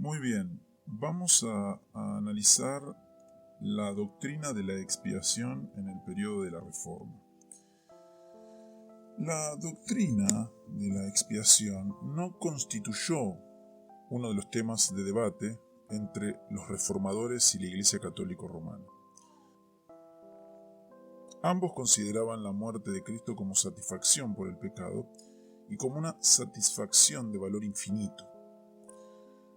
Muy bien, vamos a analizar la doctrina de la expiación en el periodo de la Reforma. La doctrina de la expiación no constituyó uno de los temas de debate entre los reformadores y la Iglesia Católica Romana. Ambos consideraban la muerte de Cristo como satisfacción por el pecado y como una satisfacción de valor infinito.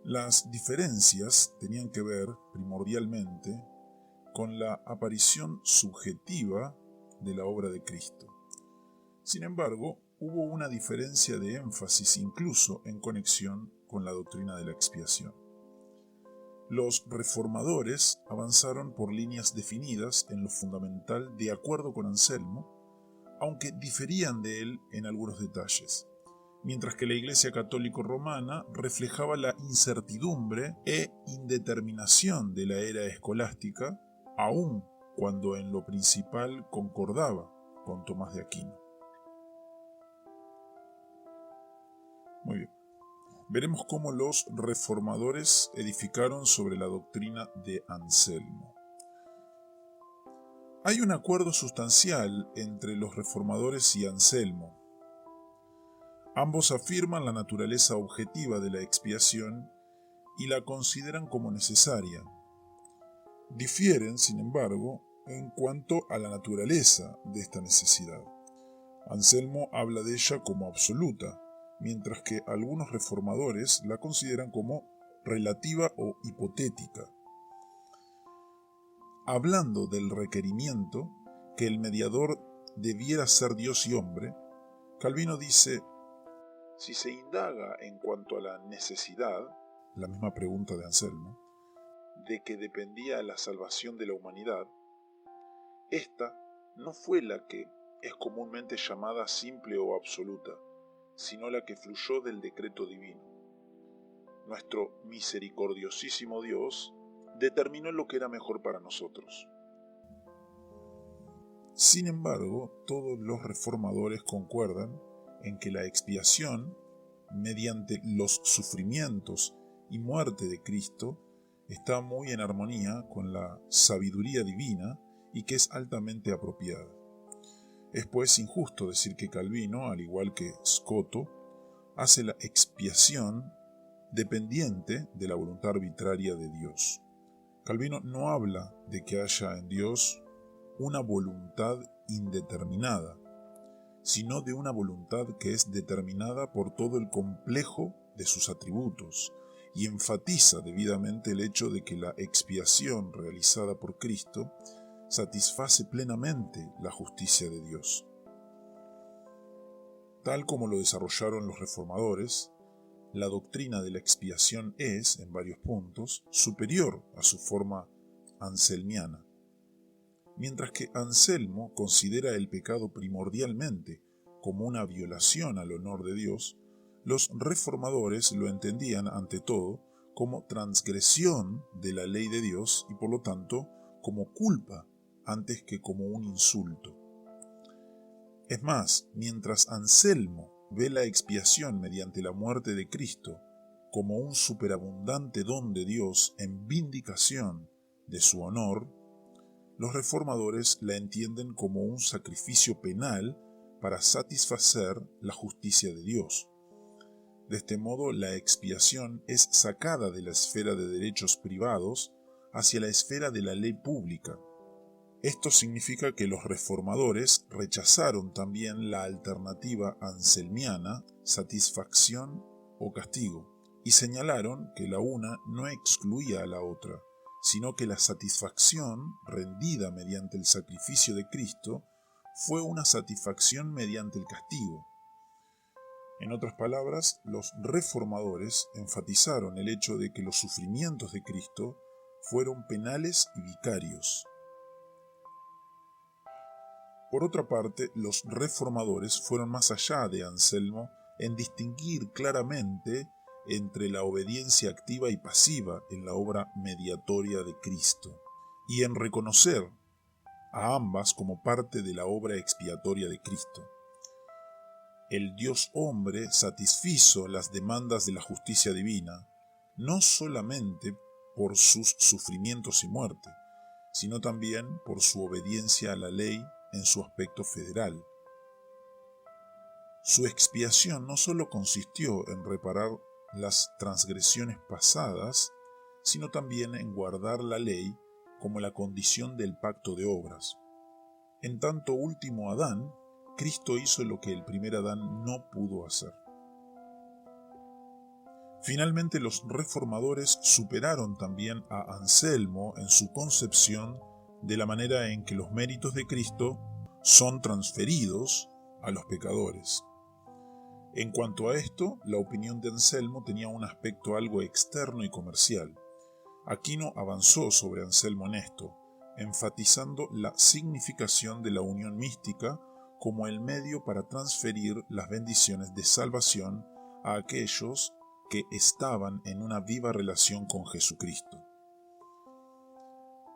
Las diferencias tenían que ver, primordialmente, con la aparición subjetiva de la obra de Cristo. Sin embargo, hubo una diferencia de énfasis incluso en conexión con la doctrina de la expiación. Los reformadores avanzaron por líneas definidas en lo fundamental de acuerdo con Anselmo, aunque diferían de él en algunos detalles, mientras que la Iglesia Católica Romana reflejaba la incertidumbre e indeterminación de la era escolástica, aun cuando en lo principal concordaba con Tomás de Aquino. Muy bien. Veremos cómo los reformadores edificaron sobre la doctrina de Anselmo. Hay un acuerdo sustancial entre los reformadores y Anselmo. Ambos afirman la naturaleza objetiva de la expiación y la consideran como necesaria. Difieren, sin embargo, en cuanto a la naturaleza de esta necesidad. Anselmo habla de ella como absoluta, mientras que algunos reformadores la consideran como relativa o hipotética. Hablando del requerimiento que el mediador debiera ser Dios y hombre, Calvino dice: si se indaga en cuanto a la necesidad, la misma pregunta de Anselmo, de que dependía la salvación de la humanidad, esta no fue la que es comúnmente llamada simple o absoluta, sino la que fluyó del decreto divino. Nuestro misericordiosísimo Dios determinó lo que era mejor para nosotros. Sin embargo, todos los reformadores concuerdan en que la expiación, mediante los sufrimientos y muerte de Cristo, está muy en armonía con la sabiduría divina y que es altamente apropiada. Es pues injusto decir que Calvino, al igual que Scoto, hace la expiación dependiente de la voluntad arbitraria de Dios. Calvino no habla de que haya en Dios una voluntad indeterminada, sino de una voluntad que es determinada por todo el complejo de sus atributos, y enfatiza debidamente el hecho de que la expiación realizada por Cristo satisface plenamente la justicia de Dios. Tal como lo desarrollaron los reformadores, la doctrina de la expiación es, en varios puntos, superior a su forma anselmiana. Mientras que Anselmo considera el pecado primordialmente como una violación al honor de Dios, los reformadores lo entendían ante todo como transgresión de la ley de Dios y por lo tanto como culpa antes que como un insulto. Es más, mientras Anselmo ve la expiación mediante la muerte de Cristo como un superabundante don de Dios en vindicación de su honor, los reformadores la entienden como un sacrificio penal para satisfacer la justicia de Dios. De este modo, la expiación es sacada de la esfera de derechos privados hacia la esfera de la ley pública. Esto significa que los reformadores rechazaron también la alternativa anselmiana, satisfacción o castigo, y señalaron que la una no excluía a la otra, sino que la satisfacción rendida mediante el sacrificio de Cristo fue una satisfacción mediante el castigo. En otras palabras, los reformadores enfatizaron el hecho de que los sufrimientos de Cristo fueron penales y vicarios. Por otra parte, los reformadores fueron más allá de Anselmo en distinguir claramente entre la obediencia activa y pasiva en la obra mediatoria de Cristo, y en reconocer a ambas como parte de la obra expiatoria de Cristo. El Dios hombre satisfizo las demandas de la justicia divina, no solamente por sus sufrimientos y muerte, sino también por su obediencia a la ley en su aspecto federal. Su expiación no solo consistió en reparar las transgresiones pasadas, sino también en guardar la ley como la condición del pacto de obras. En tanto último Adán, Cristo hizo lo que el primer Adán no pudo hacer. Finalmente, los reformadores superaron también a Anselmo en su concepción de la manera en que los méritos de Cristo son transferidos a los pecadores. En cuanto a esto, la opinión de Anselmo tenía un aspecto algo externo y comercial. Aquino avanzó sobre Anselmo en esto, enfatizando la significación de la unión mística como el medio para transferir las bendiciones de salvación a aquellos que estaban en una viva relación con Jesucristo.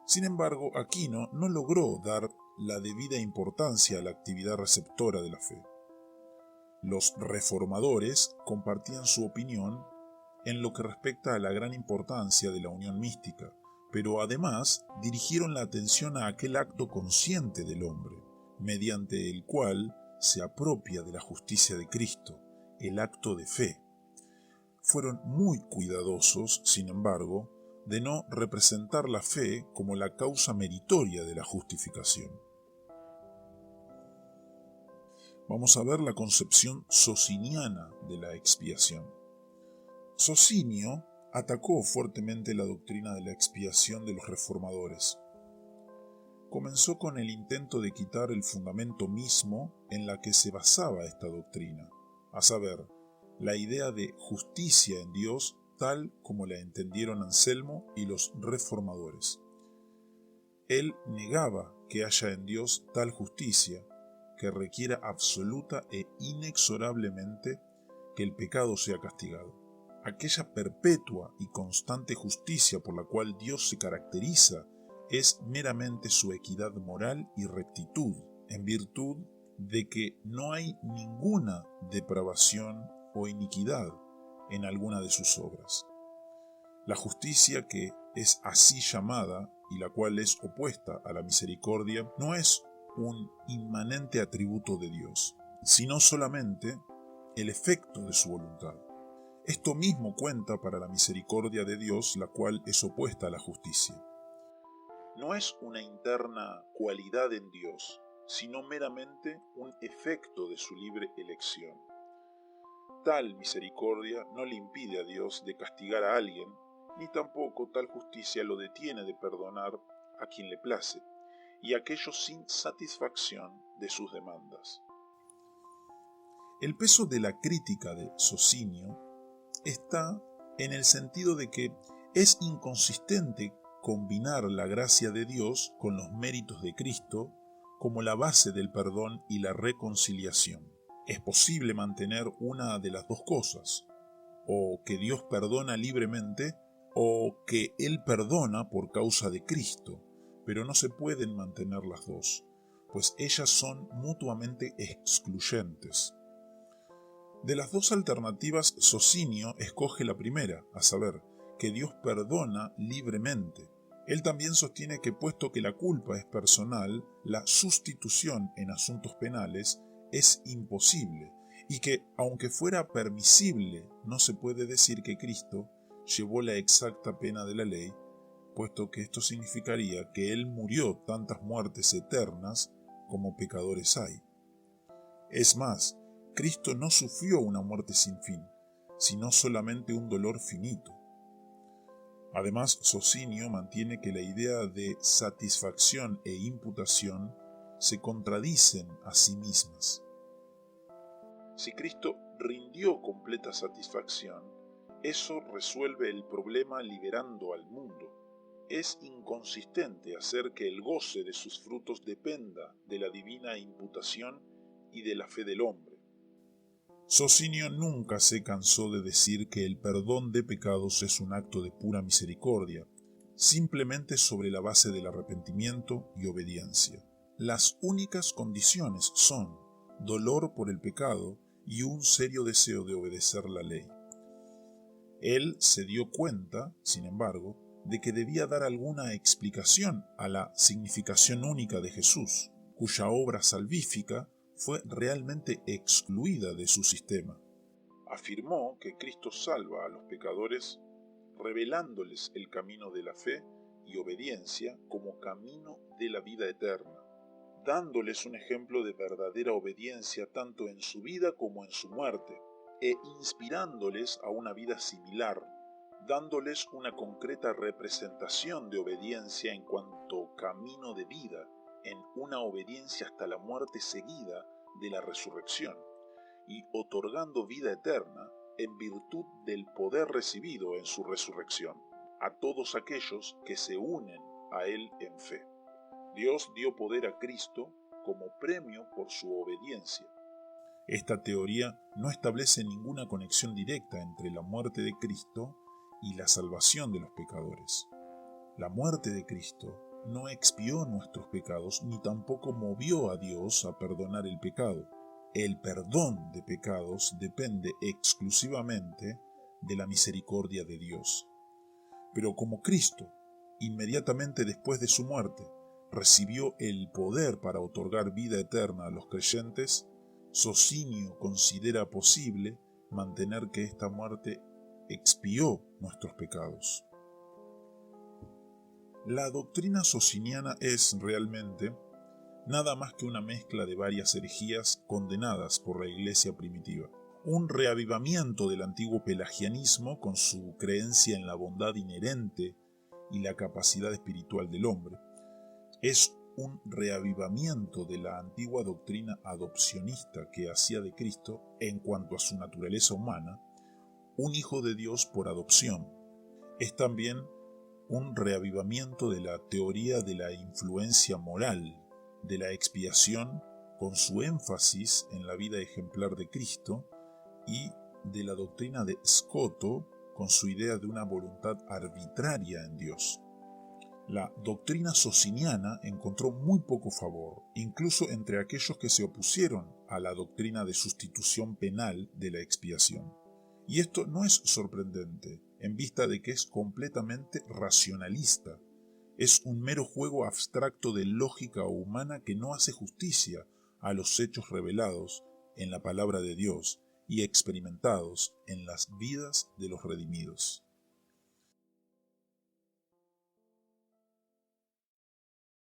Sin embargo, Aquino no logró dar la debida importancia a la actividad receptora de la fe. Los reformadores compartían su opinión en lo que respecta a la gran importancia de la unión mística, pero además dirigieron la atención a aquel acto consciente del hombre, mediante el cual se apropia de la justicia de Cristo, el acto de fe. Fueron muy cuidadosos, sin embargo, de no representar la fe como la causa meritoria de la justificación. Vamos a ver la concepción sociniana de la expiación. Socinio atacó fuertemente la doctrina de la expiación de los reformadores. Comenzó con el intento de quitar el fundamento mismo en la que se basaba esta doctrina, a saber, la idea de justicia en Dios tal como la entendieron Anselmo y los reformadores. Él negaba que haya en Dios tal justicia que requiera absoluta e inexorablemente que el pecado sea castigado. Aquella perpetua y constante justicia por la cual Dios se caracteriza es meramente su equidad moral y rectitud, en virtud de que no hay ninguna depravación o iniquidad en alguna de sus obras. La justicia que es así llamada y la cual es opuesta a la misericordia no es un inmanente atributo de Dios, sino solamente el efecto de su voluntad. Esto mismo cuenta para la misericordia de Dios, la cual es opuesta a la justicia. No es una interna cualidad en Dios, sino meramente un efecto de su libre elección. Tal misericordia no le impide a Dios de castigar a alguien, ni tampoco tal justicia lo detiene de perdonar a quien le place, y aquello sin satisfacción de sus demandas. El peso de la crítica de Socinio está en el sentido de que es inconsistente combinar la gracia de Dios con los méritos de Cristo como la base del perdón y la reconciliación. Es posible mantener una de las dos cosas, o que Dios perdona libremente, o que Él perdona por causa de Cristo, pero no se pueden mantener las dos, pues ellas son mutuamente excluyentes. De las dos alternativas, Socinio escoge la primera, a saber, que Dios perdona libremente. Él también sostiene que puesto que la culpa es personal, la sustitución en asuntos penales es imposible, y que, aunque fuera permisible, no se puede decir que Cristo llevó la exacta pena de la ley, puesto que esto significaría que Él murió tantas muertes eternas como pecadores hay. Es más, Cristo no sufrió una muerte sin fin, sino solamente un dolor finito. Además, Socinio mantiene que la idea de satisfacción e imputación se contradicen a sí mismas. Si Cristo rindió completa satisfacción, eso resuelve el problema liberando al mundo. Es inconsistente hacer que el goce de sus frutos dependa de la divina imputación y de la fe del hombre. Socinio nunca se cansó de decir que el perdón de pecados es un acto de pura misericordia, simplemente sobre la base del arrepentimiento y obediencia. Las únicas condiciones son dolor por el pecado y un serio deseo de obedecer la ley. Él se dio cuenta, sin embargo, de que debía dar alguna explicación a la significación única de Jesús, cuya obra salvífica fue realmente excluida de su sistema. Afirmó que Cristo salva a los pecadores revelándoles el camino de la fe y obediencia como camino de la vida eterna, dándoles un ejemplo de verdadera obediencia tanto en su vida como en su muerte, e inspirándoles a una vida similar, dándoles una concreta representación de obediencia en cuanto camino de vida, en una obediencia hasta la muerte seguida de la resurrección, y otorgando vida eterna en virtud del poder recibido en su resurrección, a todos aquellos que se unen a Él en fe. Dios dio poder a Cristo como premio por su obediencia. Esta teoría no establece ninguna conexión directa entre la muerte de Cristo y la salvación de los pecadores. La muerte de Cristo no expió nuestros pecados ni tampoco movió a Dios a perdonar el pecado. El perdón de pecados depende exclusivamente de la misericordia de Dios. Pero como Cristo, inmediatamente después de su muerte, recibió el poder para otorgar vida eterna a los creyentes, Socinio considera posible mantener que esta muerte expió nuestros pecados. La doctrina sociniana es realmente nada más que una mezcla de varias herejías condenadas por la Iglesia primitiva. Un reavivamiento del antiguo pelagianismo con su creencia en la bondad inherente y la capacidad espiritual del hombre. Es un reavivamiento de la antigua doctrina adopcionista que hacía de Cristo, en cuanto a su naturaleza humana, un hijo de Dios por adopción. Es también un reavivamiento de la teoría de la influencia moral, de la expiación, con su énfasis en la vida ejemplar de Cristo, y de la doctrina de Scoto, con su idea de una voluntad arbitraria en Dios. La doctrina sociniana encontró muy poco favor, incluso entre aquellos que se opusieron a la doctrina de sustitución penal de la expiación. Y esto no es sorprendente, en vista de que es completamente racionalista. Es un mero juego abstracto de lógica humana que no hace justicia a los hechos revelados en la palabra de Dios y experimentados en las vidas de los redimidos.